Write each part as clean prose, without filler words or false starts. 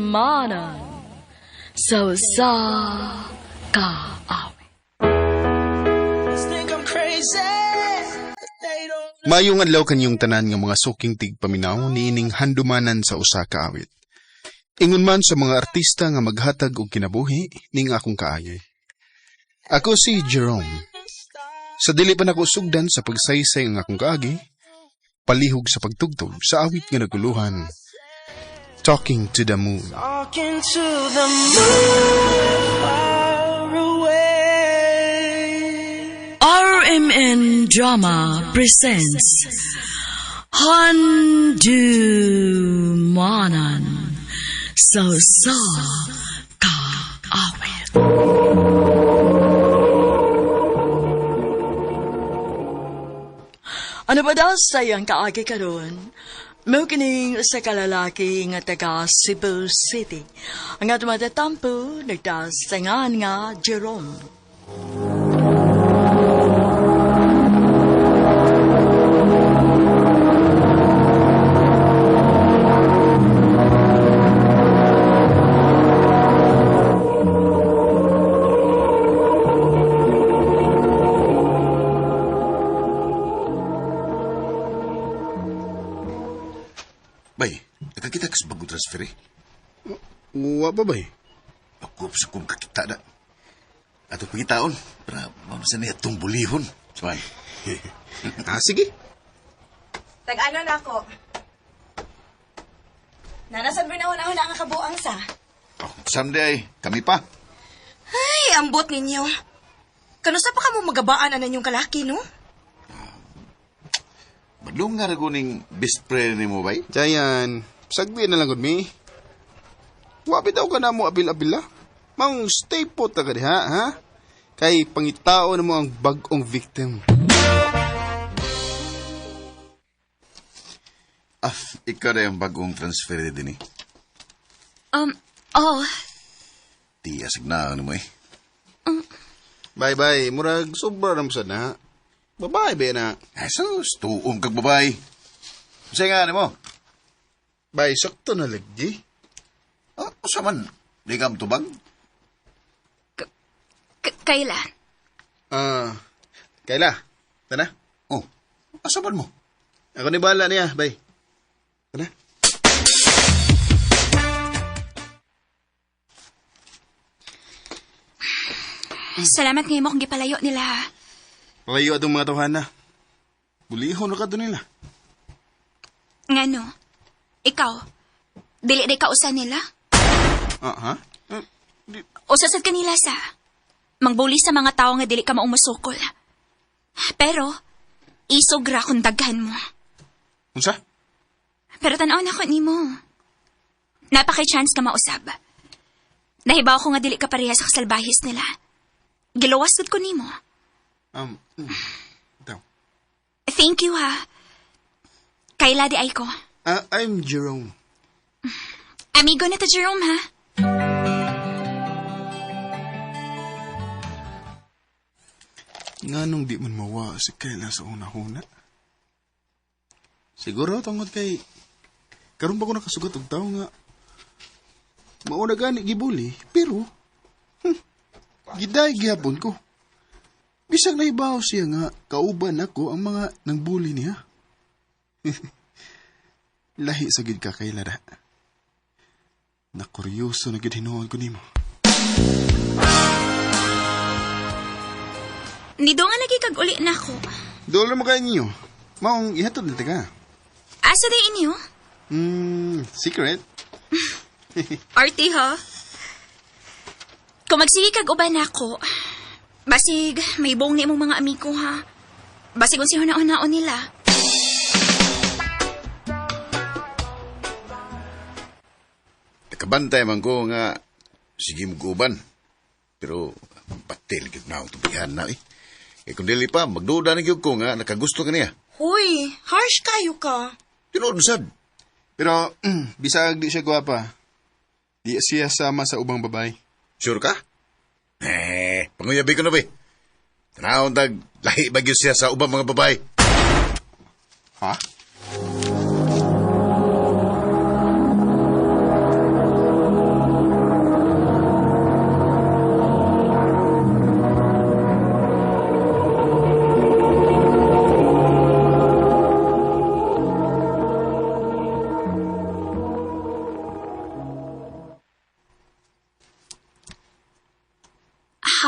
manan so sa kaawit. Maayong adlaw kanyong tanan nga mga suking tigpaminaw niining handumanan sa usa ka awit. Ingon man sa mga artista nga maghatag og kinabuhi ning akong kaayay. Ako si Jerome. Sa dili pa nako sugdan sa pagsaysay ang akong kaagi, palihog sa pagtugtog sa awit nga naguluhan, Talking to the Moon. Talking to the moon far away. RMN Drama presents Handumanan so sa kaawit. Ano ba daw sayang kaagi karon? Mao kining usa ka lalaki nga taga Cebu City. Ang atong matatampo nagtasangan nga Jerome. Bay, nakakita ka sa bagong transfer eh. Wa ba bay? Ako sa kong kakita na. Ato pagkitaon, para mamasan niya itong bulihon. Sabay. Sige. Tag-ano na ako. Nanasan mo na una ang kabuang sa? Oh, someday, kami pa. Ay, ambot ninyo. Kanusa pa ka mo magabaan na yung kalaki, no? Madlong nga raguning best friend ni mo, bay? Jayan, sagdi na lang gud mi. Wa bitaw ka na mo abil-abila. Mang stay put ka diha, ha? Kay pangitao na mo ang bag-ong victim. Ikaw na yung bagong transfer din eh. Oh. Tiyasig na ano mo eh. Bye-bye, murag sobra na mo sad na. Babae ba na? Ay, sus, tuong kag babay. Masaya nga ano mo? Bye, sakto na lagdi. Asa man, di ka matubag? Kailan? Kaila, tana? Oh, asa man mo? Ako ni bala niya, bye. Tana? Salamat ngayon mo kung gipalayo nila, ha? Palayo atong mga tawhana. Bulihon na ka doon nila. Ngano? Ikaw? Dili ka usa nila? Ha? Usasad ka nila sa mangbuli sa mga tao nga dili ka maumusukol. Pero, isog ra kung daghan mo. Unsa? Pero tanaw na ko ni mo. Napaka-chance ka mausab. Nahibaw ko nga dili ka pareha sa kasalbahis nila. Gilawas ko ni mo. Ito. Thank you, ha. Kaila di ay ko. I'm Jerome. Amigo na to, Jerome, ha? Nga nung di man mawa si Kayla sa una-una. Siguro tungod kay karon ba ko nakasugat og tao nga mauna gani gibuli, pero giday gihapon ko. Bisag naibaw siya nga kauban ako ang mga nangbuli niya. Lahi sa gid ka Kayla da. Nakuryoso na gid hinuon ko nimo. Nido nga lagi kag uli na ako. Dolo mo kayo ninyo. Maong ihatod na taga. Asa di inyo? Secret? Arty, ha? Kung magsige kag uban ako, basig may buong ni mong mga amigo, ha? Basig kung sihuna-unaon nila. Nakabantay man ko nga sige mo guban. Pero patil gid na ako tubihan na eh. Kung dili pa, magduda na gyud ko nga nakagusto ka niya. Hoy, harsh kayo ka. Tinuod sad. Pero, bisag di siya gwapa. Di siya sama sa ubang babae. Sure ka? Panguyabi ko na ba? Tanahon tag lahi bagyo siya sa ubang mga babae. Ha?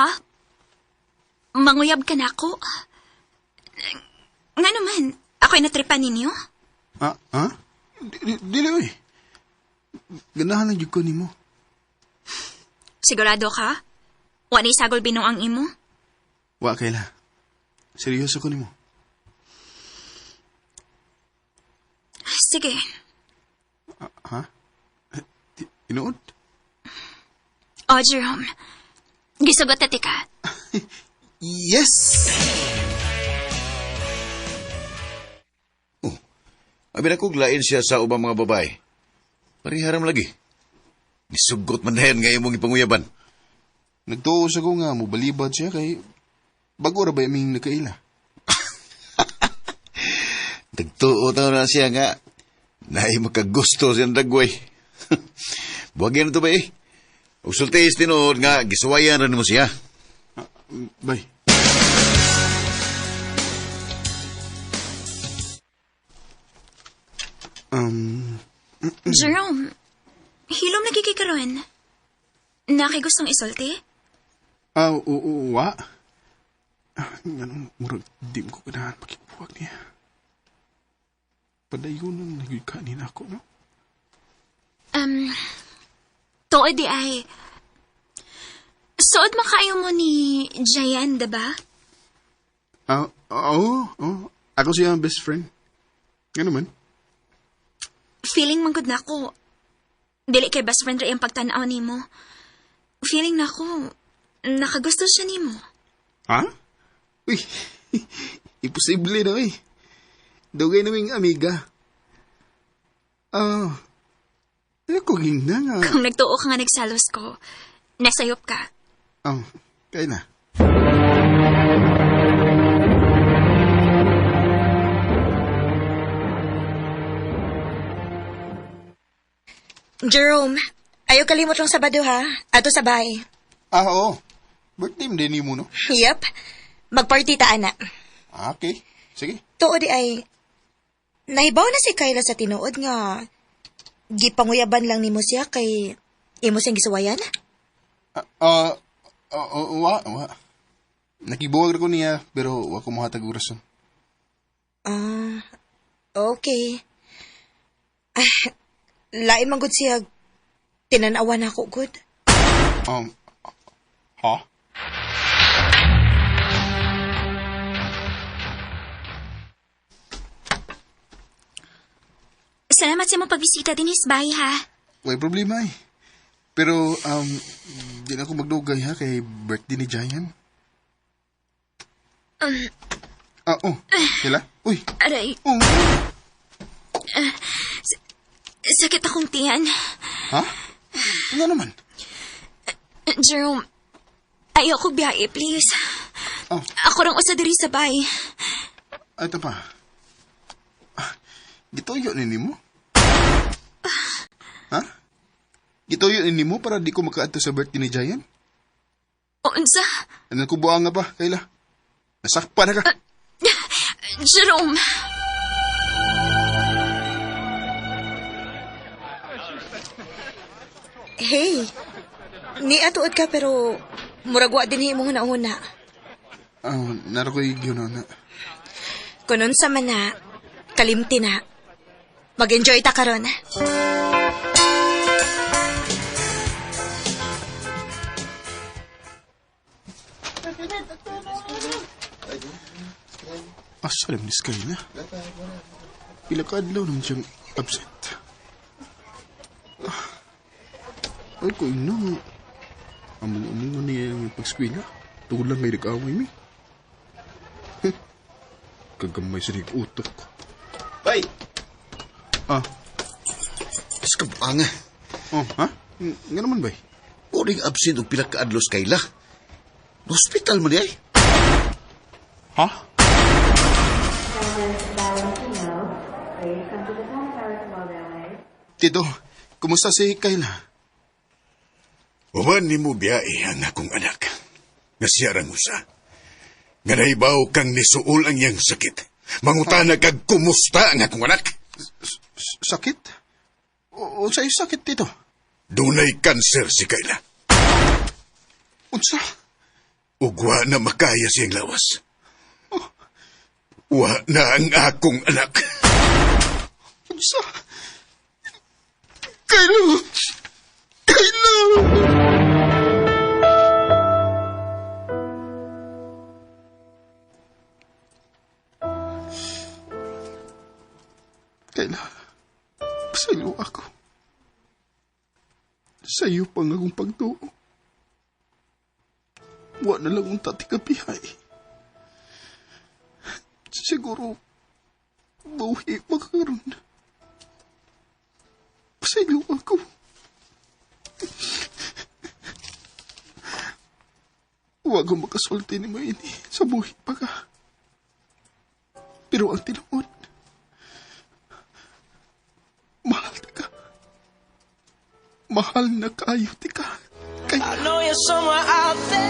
ha? Manguyab ka na ako? Nga naman, ako'y natripan ninyo? Ha? Dili, oy. Ganahan lang yun ko ni mo. Sigurado ka? Wa ni sagol binong ang imo? Wa kaila. Seryoso ko ni mo. Sige. Ha? Tinuod? O, Jerome. Gisugot na tika. Yes! Abi na kuglain siya sa ubang mga babae. Pariharam lagi. Nisugot man na yan nga imong ipanguyaban. Nagtuos ako nga mo balibad siya kay bago ra ba aming nakaila. Nagtuo tayo na siya nga. Naay makagusto siyang dagway. Buwagyan na to ba eh. Usultis tinood nga gisuwayan rin mo siya. Bay. Jerome, hilom lagi kay karon. Nakay gustong isulti? Wa. Ganun, murag di mo ko ganahan pakibuwag niya. Padayon ang naging kanin ako, no? Tuod di ay, suod makayo mo ni Jayan, diba? Oo. Ako siya ang best friend. Nga naman. Feeling man gud nako. Dili kay best friend ra yung pagtanaw nimo. Feeling nako, nakagusto siya nimo. Ha? Uy, imposible na eh. Dugay naming amiga. Ako gina nga. Kung nagtuo ka nga nagsalos ko, nasayop ka. Kaya na. Jerome, ayaw kalimot lang Sabado ha. Ato sa bahay. Oo. Birthday mo din mo, no? Yep. Magparty ta, ana. Okay. Sige. Tuod di ay, nahibaw na si Kayla sa tinuod nga, gipanguyaban lang nimo siya kay imo siyang gisuwayan? Wa. Nakibuwag ko niya, pero wa ko mahatag orason. Okay. Lain man gud siya, tinanawan ako gud. Ha? Salamat sa mong pagbisita din is bahay ha. May problema eh. Pero, di na ako magdugay ha, kay birthday ni Jayan. Kila? Uy. Aray, sakit akong tiyan. Ha? Ano naman? Jerome, ayoko biyahe, please. Ako rang usa diri sa bahay. Ito pa. Gituyo ni mo? Ha? Gituyo ni mo para di ko makaadto sa birthday ni Jayan? Unsa? Ano ko buang nga ba, Kayla? Nasakpa na ka. Jerome. Hey, niatuod ka pero muragwa din imong una-una. Naro ko'y yun na. Kunon sa man na, kalimti na. Mag-enjoy ta karon. Asa lang ni Kayla? Pila ka adlaw naman siyang absent. Ay ko ina. Among niya yung pagskwila. Tungkol lang may nag-away mi. Kagamay sa utok. Bay! Is ka banga. Ha? Nga naman bay? Uring absent o pila ka adlos Kayla. Hospital mo niya eh. Ha? Tito, kumusta si Kayla? Uman ni mo biyae ang akong anak. Nasiyarang usa. Nga naibaw kang nisuol ang iyang sakit. Mangutana kag kumusta ang akong anak. Sakit? O sa'yo sakit, Tito? Dunay kanser si Kayla. Unsa? ug wa na makaya siyang lawas. Wa na ang akong anak. Unsa? Kayla! Kayla! Kayla, sa'yo ako. Sa'yo pang akong pagtuo. Wa na lang ang tatikapihay. Siguro, buhi magkaroon. Sa'yo ako. Huwag kong makasulti ni mo ini sa buhi pa ka. Pero ang tinuod, mahal na ka. Mahal na kayo, tika. I know you're somewhere out there.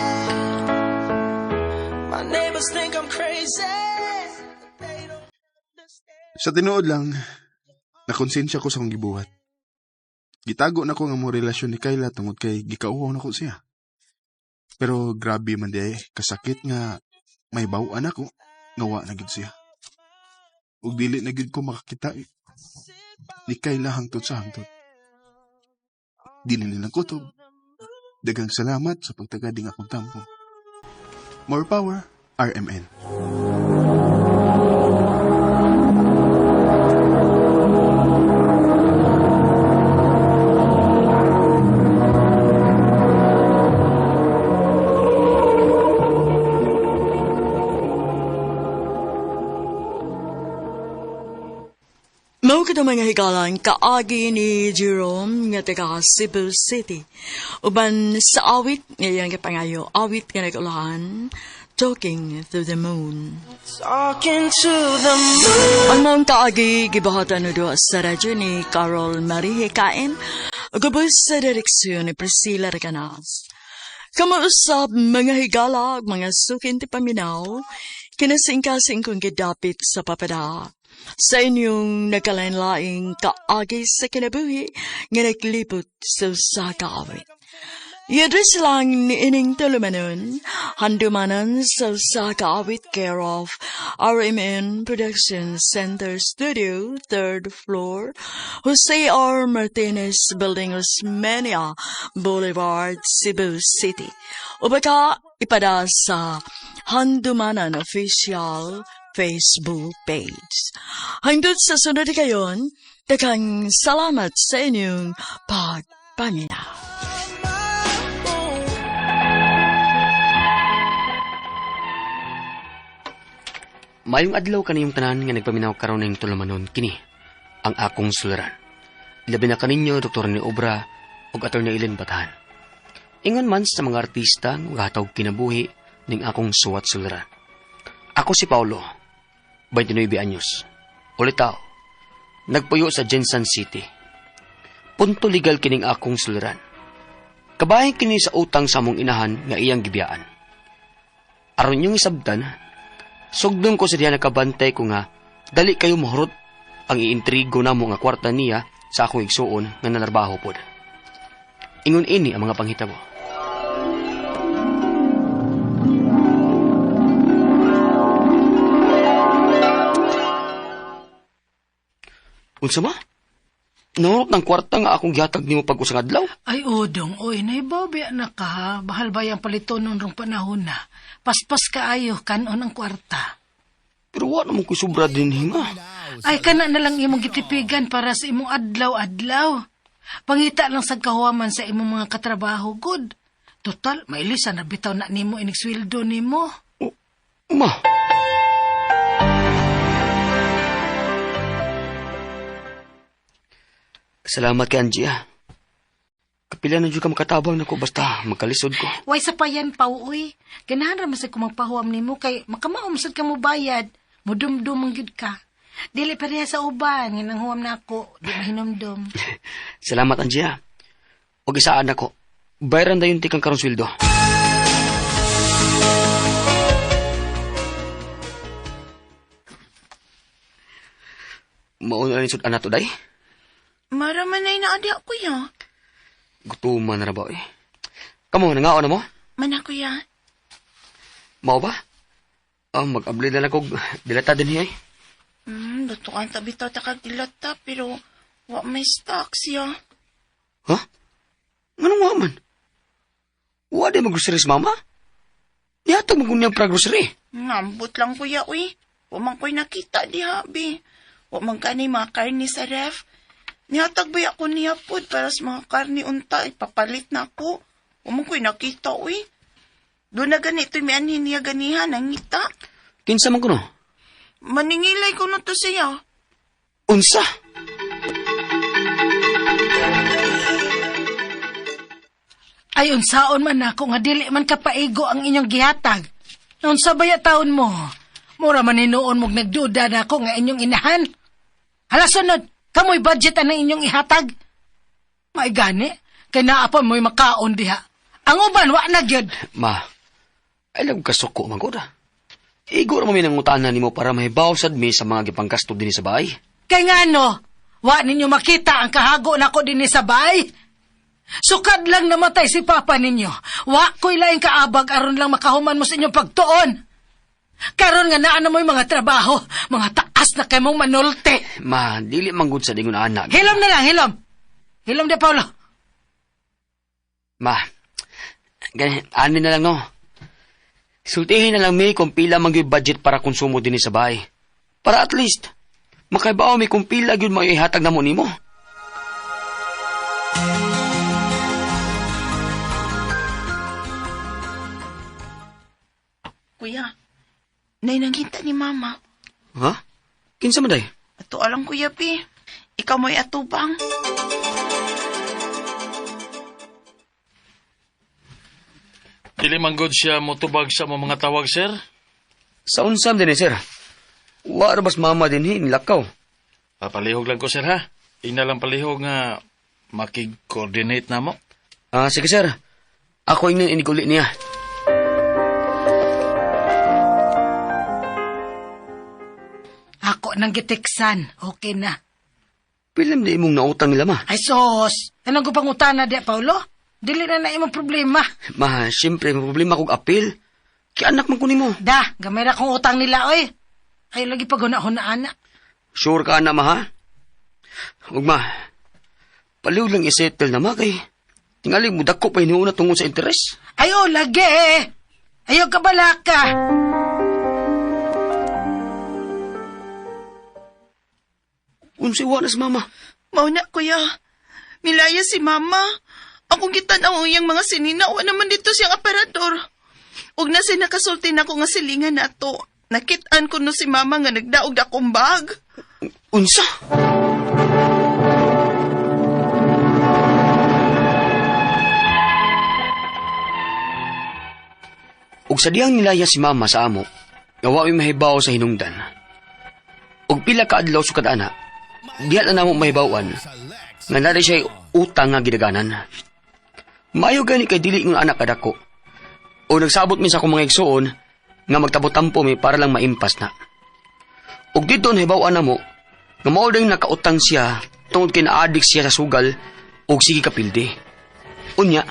My neighbors think I'm crazy. They don't understand. Sa tinuod lang, nakonsensya ko sa akong gibuhat. Gitago na ko nga mo relasyon ni Kayla tungod kay gikauwaw na ko siya. Pero grabe man di kasakit nga may bawaan ako nga wa na gid siya. Ug dili na gid ko makakita ni Kayla hangtod sa hangtod. Dili na kutob. Daghang salamat sa pagtagading akong tampo. More power, RMN. Mao kada mga higalan kaagi ni Jerome nga taga Cebu City. Uban sa awit ngayang kapangayo, awit nga nagulahan, Talking to the Moon. Talking to the moon. Ang mga kaagi gibahatan no do sa radyo ni Carol Marie Hikain, gabos sa direksyon ni Priscilla Recanas. Kamausap mga higala, mga sukin ti paminaw, kinasingkasing kong gidapit sa papada. Sa inyong nagkalain-laing kaagi sa kinabuhi nga naglipot sa kaawit. Yadres lang ni ining tulumanon, handumanan sa kaawit care of RMN Production Center Studio, 3rd floor, Jose R. Martinez Building, Osmeña Boulevard, Cebu City. O baka ipada sa Handumanan Official Facebook page. Hanggang sa sunod kayon, daghang salamat sa inyong pagpaminaw. Mayong adlaw kaniyong tanan nga nagpaminaw karon ning tulumanon kini ang akong suliran. Ilabi na kaninyo Dr. ni Obra ug Attorney Ellen Batahan. Ingon man sa mga artista nga hatag kinabuhi ning akong suwat suliran. Ako si Paulo, 29 anyos. Ulitaw, nagpuyo sa Jensen City. Punto legal kining akong suliran. Kabahin kini sa utang sa among inahan nga iyang gibiyaan. Aron yung isabtan, sugdon ko sa diha nakabantay ko nga dali kayo mahurot ang iintrigo namo nga kwarta niya sa akong igsuon nga nanarbaho pod. Ingon ini ang mga panghitabo. Unsa ma? Nahurot ng kwarta nga akong gihatag nimo pag usang adlaw? Ay, odong, oy, naibabi na ka ha. Bahal ba yung palito nun rong panahon na? Paspas ka ayo, kanon ang kwarta. Pero wala naman ko sobra din hima. Ay, kana na lang imong gitipigan para sa imong adlaw-adlaw. Pangita lang sa kahuaman sa imong mga katrabaho, good. Total, mailisa na bitaw na nimo inigsweldo nimo. Ma, salamat kay Angie ah. Kapila na dyan ka makatabang na ko basta magkalisod ko. Way sa payan pa, uy. Ganahan raman sa kumagpahuam nimo kay makamaumsad ka mo bayad. Mudumdum ang gid ka. Dili pareha sa uban, nga nang huwam na ako, di mahinumdum. Salamat Angie ah. O gisaan ako. Bayaran dayon tikang karong sweldo. Mauna rin sud anak to day. Maraman na inaadi ako ya. Gutuman na ba eh. Kamu, nangaon na mo? Man ako ya. Mao ba? Mag-abli na lang kog dilata din hiya. Lutuan tabitaw ta kag dilata pero wa may stock siya. Ha? Anong wa man? Wa di mag-groceries, mama? Nihatag mag-unyang pra grocery. Ngambot lang kuya, uy. Wa man ko'y nakita di habi. Wa man kanay mga karni sa ref. Nihatag ba ako niya pod para sa mga karni unta, ipapalit na ako. Wa man ko'y nakita, uy. Doon na ganito may anhin niya ganihan, nangita. Kinsa man ko no? Maningilay ko na to siya. Unsa? Ay, unsaon man ako nga dili man kapaigo ang inyong gihatag. Unsa baya taon mo? Mura man hinuon mong nagduda na ako nga inyong inahan. Hala sunod, kamoy budget ang inyong ihatag. May gani, kay naapon mo'y makaon diha. Ang uban, wa na gyud. Ma, ay lang kasuko man ko da. Igo ra mo minangutanan nimo para mahibaw sad mi sa mga gipangkasto dinhi sa bahay. Kay ngano, wa ninyo makita ang kahago nako dinhi sa bahay. Sukad lang namatay si papa ninyo. Wa ko'y laing kaabag aron lang makahuman mo sa inyong pagtuon. Karon nga naa na mo'y mga trabaho, mga taas na kay mong manulte. Ma, dili man gud sa dingon anak. Hilom na lang, hilom. Hilom de Paulo. Ma, ani na lang no. Sultihin na lang mi kung pila man gyud budget para konsumo dinhi sa bahay. Para at least makaibaw mi kung pila gyud may ihatag namo nimo. Kuya, nay nanghinta ni mama. Ha? Kinsa man day? Ato alang kuya, pi. Ikaw mo'y atubang. Dili man gud siya motubag sa mga tawag, sir. Sa unsam dinhi sir? Wa ra bas mama dinhi nilakaw. Papalihog lang ko, sir, ha? Ina lang palihog nga makig-coordinate na mo. Sige sir. Ako ingin iniguli niya. Ako nang gitiksan. Okay na. Pilam na imong nautang nila ma. Ay sos. Anong ko pangutana di, Paulo? Dili na imong problema. Ma, siyempre may problema kong apil. Kaya anak man ko nimo. Da, gamay na kong utang nila, oy. Ay lagi pag-huna-huna, anak. Sure ka na ma ha? Huwag ma. Paliw lang isettle na ma kay. Tingali mo dako pa inuuna tungkol sa interes. Ayo, lagi eh. Ayaw ka balaka. Unsay wa na sa mama. Mauna, kuya. Milaya si mama. Akong gitanaw iyang mga sinina. Wa naman dito siyang aparador. Ug na siya nakasulti na ko nga silingan na to. Nakitaan ko no si mama nga nagdaog na akong bag. Unsa? Ug sa diyang nilaya si mama sa amo, nga wa may mahibaw sa hinungdan. Ug pila ka adlaw sukad ana, diha na namo mahibawan nga nari siya utang nga gidaganan. Maayo gani kay dili ng anak kadako. O nagsabot mi sa akong mga igsuon nga magtabot-tampo mi para lang maimpas na. Ug dito nahibawan namo nga mao ding nakautang siya tungod kay na-addict siya sa sugal ug sige kapildi. Unya,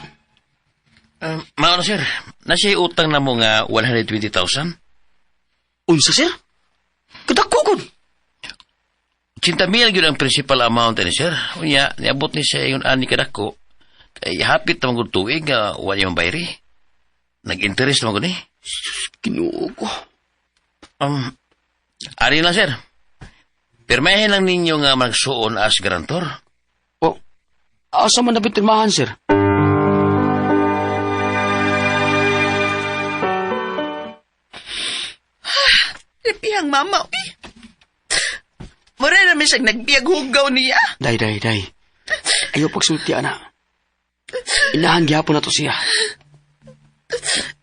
Maano, sir? Nasiya utang na mo nga 120,000? unsa sir? Kadako gud. 80,000 yun ang principal amount ni sir. Unya, niabot ni siya yung ani kadako. Kaya hapit naman kong tuig nga wala yung bayri. Nag-interest naman ko ni. Kinuo ko. Ari lang, sir. Pirmahin lang ninyo nga magsuon as garantor. O, asa man nabitirmahan sir? Repihang mama, uy. Mura naman siyang nagbiag hugaw niya. Day. Ayaw pagsulti, ana. Inahan gyapon na to siya.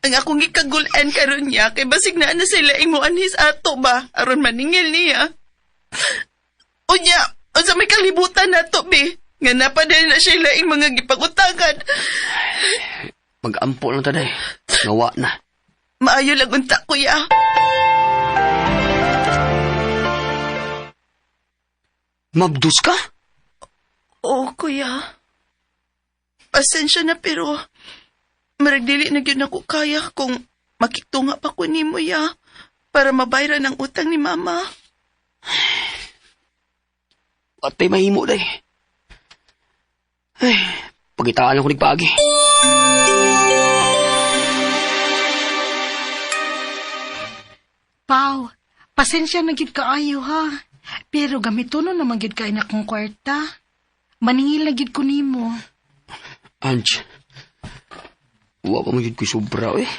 Ang akong gikagulan karon niya, kay basig na sila imo anhis ato ba, aron maningil niya. Unya, unsa may kalibutan na to, be? Nga napadali na sila ing mga gipagutangan. Mag-ampo lang taday. Nawa na. Maayo lang unta, kuya. Mabdus ka? Oo, kuya. Pasensya na pero maragdili na yun ako kaya kung Makitunga pa ko ni mo ya para mabayaran ang utang ni mama. Atay mahimo day. Ay, pagitaan ako nagpaagi. Pao, pasensya na gid kaayo ha. Pero gamito no naman gid kay na kong kwarta. Maningil na gid ko nimo. Ange, wa pa magiging ko'y sobra eh.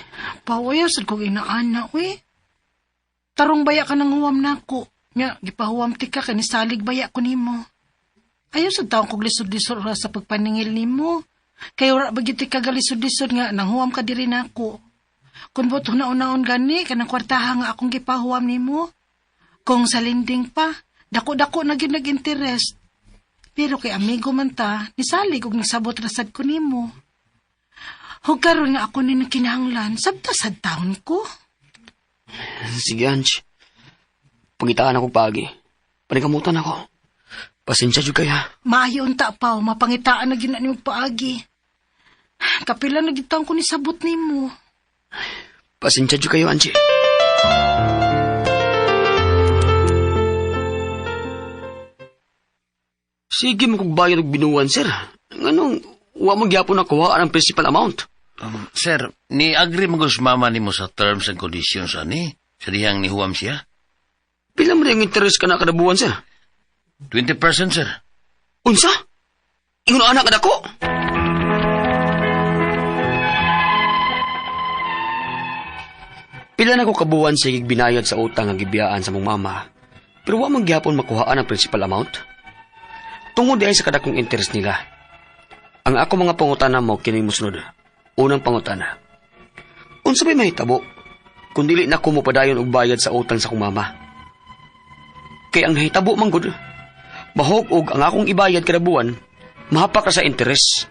Pao, ayaw sad kong inaana Tarong baya ka nang huwam nako. Nya, gipahuwam ti ka kani salig baya ko nimo. Ayaw sad taong kog lisod-lisod ra sa pagpaningil nimo. Kay ora ba gid ti ka galisod-lisod nga nang huwam ka diri nako. Kun boto na unaon gani kanang kwartaha nga akong gipahuwam nimo. Kung sa linding pa, dako-dako na gyud nag-interest. Pero kay amigo man ta, nisalig og nasabot rasad ko nimo. Hug karon nga ako ni kinahanglan, sabta sad taon ko. Sige, Ange. Pagitaan ako pagi. Panikamutan ako. Pasensya jud kaya. Maayo unta Pao, mapangitaan na gyud na nimo paagi. Kapila na gyud taon ko ni sabot nimo. Pasensya jud kayo, Ange. Sige mo kong bayad og binuwan, sir. Nganong, wa magyapon na kuhaan ang principal amount. Sir, ni-agree mo sa mama ni mo sa terms and conditions, ani? Sa dihang ni Huwam siya? Pila mo na yung interest ka na kada buwan, sir? 20%, sir. Unsa? Ingon anak kada ko? Pila na ko kabuwan sa binayad sa utang ang gibiyaan sa mong mama, pero wa man gyapon makuhaan ang principal amount. Tungod ay sa kadakong interest nila. Ang ako mga pangutana mo kining musunod. Unang pangutana. Unsa may mahitabo kung dili na ko mopadayon og bayad sa utang sa kong mama? Kay ang nahitabo man gud, mahog og ang akong ibayad kada buwan mahapak ra sa interest.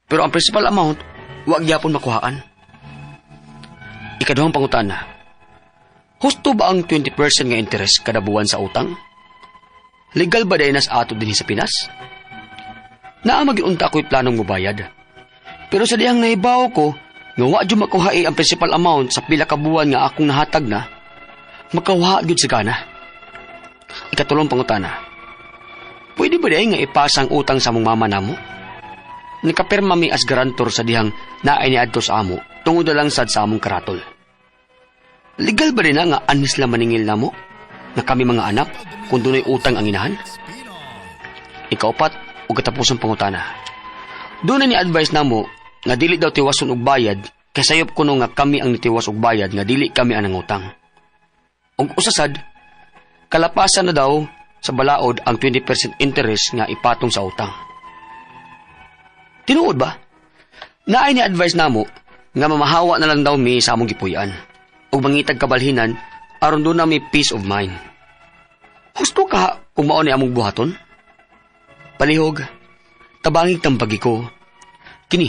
Pero ang principal amount wa gyapon makuhaan. Ikaduhang pangutana. Husto ba ang 20% nga interest kada buwan sa utang? Legal ba dahil nas ato din sa Pinas? Naa mag-iunta ako'y planong mubayad. Pero sa dihang naibaw ko, nga wa dyan makuhai ang principal amount sa pila ka buwan nga akong nahatag na, makawaha gyud sa kana. Ikatulong pangutana. Pwede ba dahil nga ipasa ang utang sa mong mama namo? Nakapirma mi as garantor sa dihang naay ni adto sa amo, tungod na lang sad sa among karatol. Legal ba rin na nga anis lang maningil namo? Na kami mga anak, kung dunay utang ang inahan? Ikaupat, o katapusang pangutana. Doon na ni-advise na mo, nga dili daw tiwason og bayad, kasayop ko nga kami ang nitiwas og bayad, nga dili kami ang utang. Og usasad, kalapasan na daw sa balaod ang 20% interest nga ipatong sa utang. Tinuod ba? Naay ni-advise na mo, nga mamahawa na lang daw mi sa among gipuy-an, o mangitag kabalhinan, aron doon na may peace of mind. Gusto ka kung mao ni among buhaton? Palihog, tabangig tambagi ko. Kini,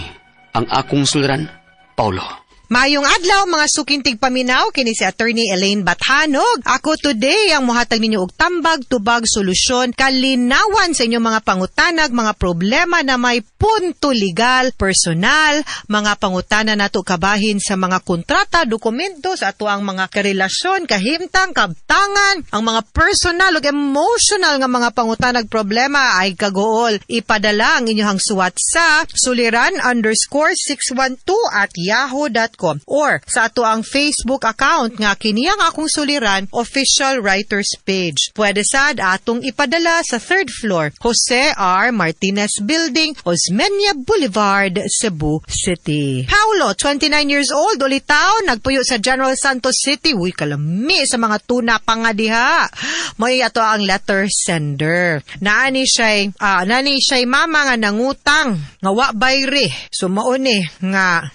ang akong suliran, Paulo. Mayong adlaw mga sukintig paminaw kini si Attorney Elaine Bathanog. Ako today ang mohatag ninyo og tambag tubag solusyon kalinawan sa inyong mga pangutanag, mga problema na may punto legal, personal, mga pangutana nato kabahin sa mga kontrata, dokumento sa ato ang mga karelasyon, kahimtang, kabtangan, ang mga personal ug emotional nga mga pangutanag problema ay kagool ipadala ang inyong suwat sa suliran_612@yahoo.com or sa ato ang Facebook account nga kiniyang akong suliran official writers page. Pwede sad atong ipadala sa 3rd floor Jose R. Martinez Building, Osmeña Boulevard, Cebu City. Paulo, 29 years old, ulitaw, nagpuyo sa General Santos City. Uy, kalami sa mga tuna pa nga diha. May ato ang letter sender. Nani siya'y mama nga nangutang nga wa bayre. Sumaon nga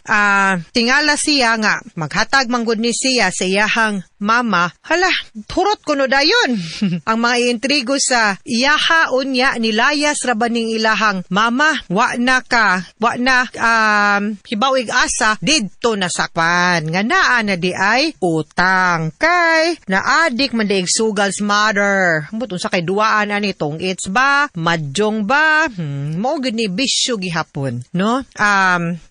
tingala siya nga maghatag manggod ni siya sa iyahang mama. Hala, turot ko no dayon. Ang mga intrigo sa iyaha unya nilayas rabaning ilahang mama, wa na hibawig asa didto na sakpan. Nga naa na di ay utang kay naadik man daig sugal's mother. Mutun sa kay duaan ani tong it's ba, madjong ba, mao gid ni bisyo gihapon, no?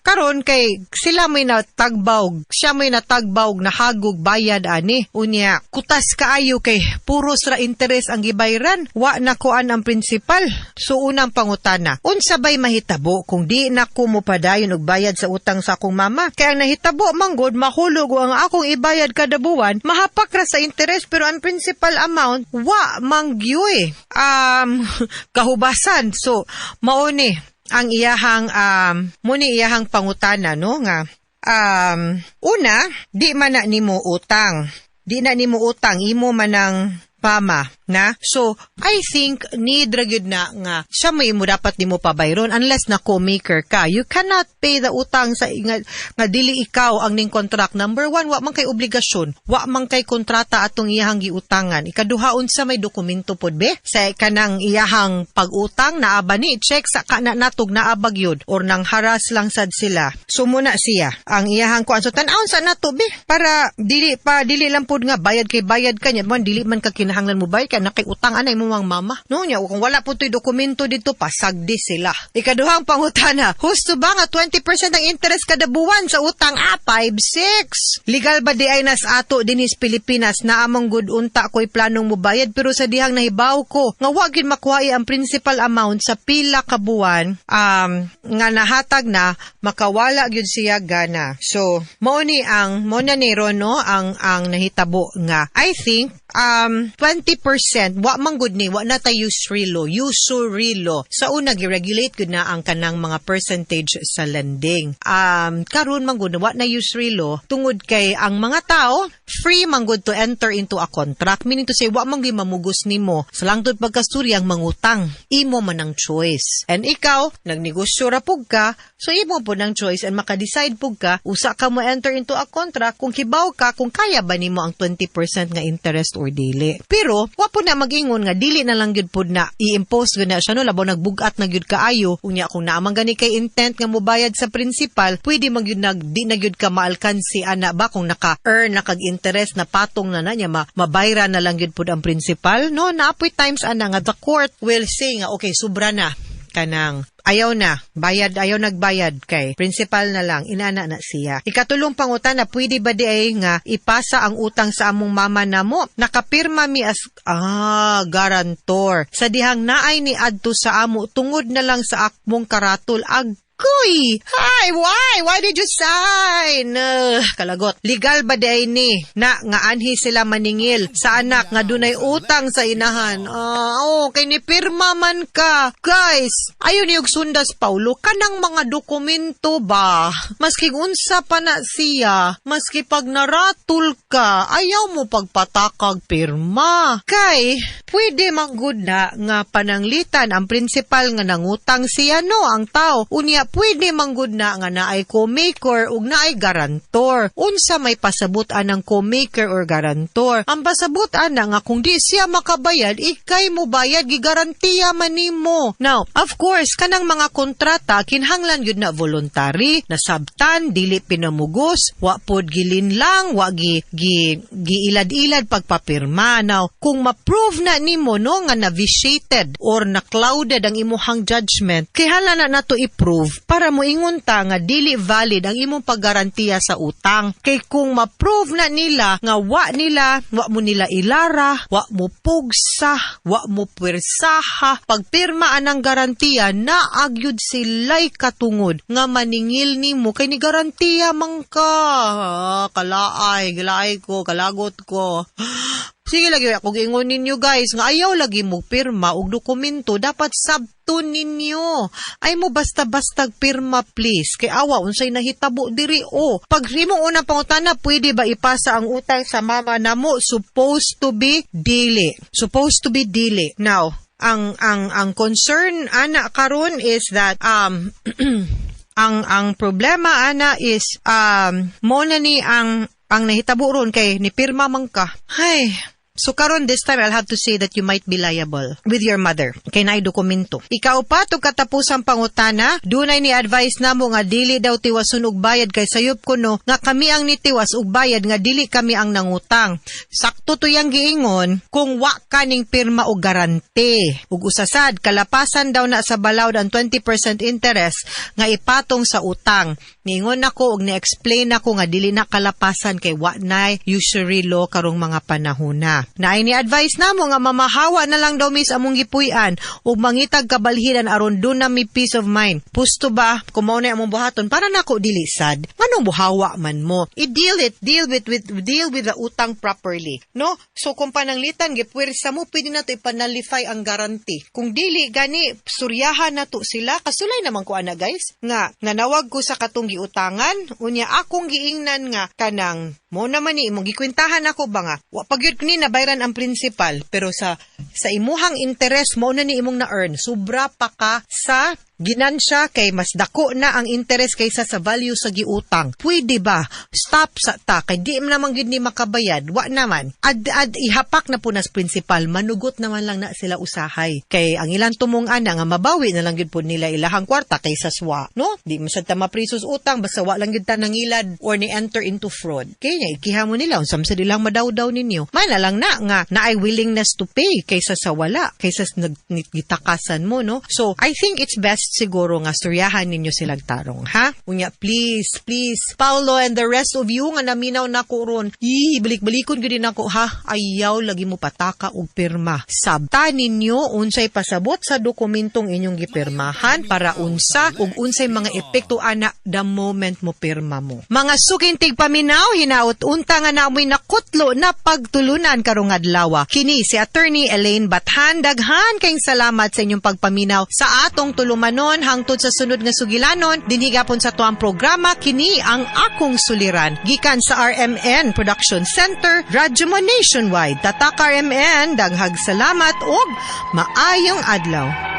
Karon kay sila may tagbawg. Siya may natagbawg na hagog bayad ani. Unya, kutas kaayo kay puros ra interes ang gibayran. Wa na kuan ang prinsipal. So unang pangutana, unsa bay mahitabo kung di na ko mo padayon og bayad sa utang sa akong mama? Kaya ang nahitabo manggod mahulog ang akong ibayad kada buwan, mahapak ra sa interes pero ang principal amount wa manggyoy. Kahubasan. So mao ni ang iyahang muni iyahang pangutana no nga una di man na nimo utang. Di na nimo utang imo manang pama na. So I think need ra gyud na nga siya may imo dapat nimo pabayron unless na co-maker ka. You cannot pay the utang sa nga dili ikaw ang ning contract. Number 1, wa man kay obligasyon, wa man kay kontrata atong iyahang giutangan. Ikaduha, unsa may dokumento pod be sa kanang iyahang pag-utang naa ba ni check sa kana natog naa bagyod or nang haras lang sad sila. So muna siya ang iyahang kuan so tan-awon sa nato be para dili lang pod nga bayad kay bayad ka nya man dili man ka kinahanglan mo bayad ka na kay utang anay mo mang mama. No nya kung wala po to'y dokumento dito pasagdi sila. Ikaduhang pangutana, husto ba nga 20% ang interest kada buwan sa utang? 5-6. Legal ba di ay nas ato dinis Pilipinas na among good unta ko'y planong mo bayad pero sa dihang nahibaw ko nga wa gyud makuha ang principal amount sa pila ka buwan nga nahatag na makawala gyud siya gana. So mao ni ron no ang nahitabo nga I think 20% wa man gud ni wa na ta usurilo sa una gi-regulate gud na ang kanang mga percentage sa lending. Karon man gud wa na usurilo tungod kay ang mga tao free man gud to enter into a contract, meaning to say wa man gyud mamugos nimo sa langtod pagkasturya ang mangutang. Imo man ang choice. And ikaw nagnegosyo ra pug ka, so imo po ng choice and maka-decide pug ka usa ka mo enter into a contract kung kibaw ka kung kaya ba nimo ang 20% nga interest or dili. Pero wa po na mag-ingon nga dili na lang gyud pod na i-impose gyud na siya no labaw nagbugat na gyud kaayo unya kung naamang gani kay intent nga mobayad sa principal pwede man gyud di na gyud ka maalkansi ana ba kung naka-earn na kag interest na patong na niya mabayra na lang gyud pod ang principal no naapoy times ana nga the court will say nga okay sobra na kanang ayaw nagbayad kay principal na lang inana na siya. Ikatulong pangutana, pwede ba di ay nga ipasa ang utang sa among mama namo? Nakapirma mi as guarantor sa dihang naay ni adto sa amo tungod na lang sa akmong karatol Kuy! Hi! Why did you sign? Kalagot. Legal ba di ni na nga anhi sila maningil sa anak nga dunay utang sa inahan? Kay ni pirma man ka. Guys, ayon niyog sundas Paulo, kanang mga dokumento ba? Maski unsa pa na siya, maski pag naratul ka, ayaw mo pagpatakag pirma. Kay, pwede manggod na nga pananglitan ang principal nga nangutang siya no, ang tao. Unya, pwede manggod na nga naay co-maker ug naay garantor. Unsa may pasabutan ng co-maker or garantor? Ang pasabutan na nga kung di siya makabayad, ikay mo bayad, gigarantiya man nimo. Now, of course, kanang mga kontrata kinahanglan gyud na voluntary, nasabtan, dili pinamugos, wa pod gilinlang, wa giilad-ilad pagpapirma. Now, kung ma-prove na nimo no nga na-vitiated or na-clouded ang imuhang judgment, kay hala na nato i-prove para moingon ta nga dili valid ang imong paggarantiya sa utang. Kay kung ma-prove na nila nga wa mo nila ilara, wa mo pugsa, wa mo pwersaha, pagpirma anang garantiya na agyud sila'y katungod nga maningil nimo kay ni garantiya man ka. Kalaay ko, kalagot ko. Sige lagi ako ingon ninyo guys nga ayaw lagi mo pirma og dokumento dapat sabton ninyo. Ay mo basta-basta pirma please kay awa unsay nahitabo diri pag imong unang pangutana pwede ba ipasa ang utang sa mama namo supposed to be dili. Now ang concern ana karon is that ang problema ana is mo na ni ang nahitabo ron kay ni pirma man ka. Hay So karon this time I'll have to say that you might be liable with your mother. Kay naay dokumento. Ikaw pa tug katapusang pangutana, dunay ni advice namo nga dili daw tiwason og bayad kay sayop kuno nga kami ang nitiwas og bayad nga dili kami ang nangutang. Sakto to yang giingon kung wa kaning pirma og garante. Ug usasad kalapasan daw na sa balawd ang 20% interest nga ipatong sa utang. Niingon ako og ni-explain ako nga dili na kalapasan kay wa nay usury law karong mga panahona. Naay ni advice namo nga mamahawa na lang daw mis among gipuy-an ug mangitag kabalhiran aron do na mi peace of mind. Pusto ba kung mao na among buhaton para nako dili sad. Nganong buhawa man mo? Deal with the utang properly, no? So kung pananglitan gipwersa mo pwede na to ipanalify ang guarantee. Kung dili gani suryahan na to sila kasulay naman ko ana guys nga nanawag ko sa katong giutangan unya akong giingnan nga kanang mo naman ni imong gikwentahan ako ba nga wa pagyud ni nabayran ang principal pero sa imuhang interest mo na ni imong na-earn sobra pa ka sa ginansya kay mas dako na ang interest kaysa sa value sa giutang. Pwede ba? Stop sa ta. Kay di naman gid ni makabayad. Wa naman. Ad ihapak na po nas principal. Manugot naman lang na sila usahay. Kay ang ilang tumong ana nga mabawi na lang gid po nila ilahang kwarta kaysa swa. No? Di masad ta maprisos utang basta wa lang gid ta nangilad or ni enter into fraud. Kay nya ikihamo nila unsam sa dilang madawdaw ninyo. May na lang na nga naay willingness to pay kaysa sa wala. Kaysa gitakasan mo, no? So, I think it's best siguro nga storyahan ninyo silang tarong, ha? Unya, please, Paulo and the rest of you nga naminaw na ko ron, balik-balikon ko din ako, ha? Ayaw, lagi mo pataka og pirma. Sabta ninyo, unsay pasabot sa dokumentong inyong gipirmahan para unsa ug unsay mga epekto ana the moment mo pirma mo. Mga sukintig paminaw, hinaut unta nga namoy nakutlo na pagtulunan karong adlaw. Kini si Attorney Elaine Bathan, daghan kayong salamat sa inyong pagpaminaw sa atong tulumanon hangtod sa sunod nga sugilanon dinhigapon sa tuang programa kini ang akong suliran gikan sa RMN Production Center Radyo Mo Nationwide. Tatak RMN, daghang salamat og maayong adlaw.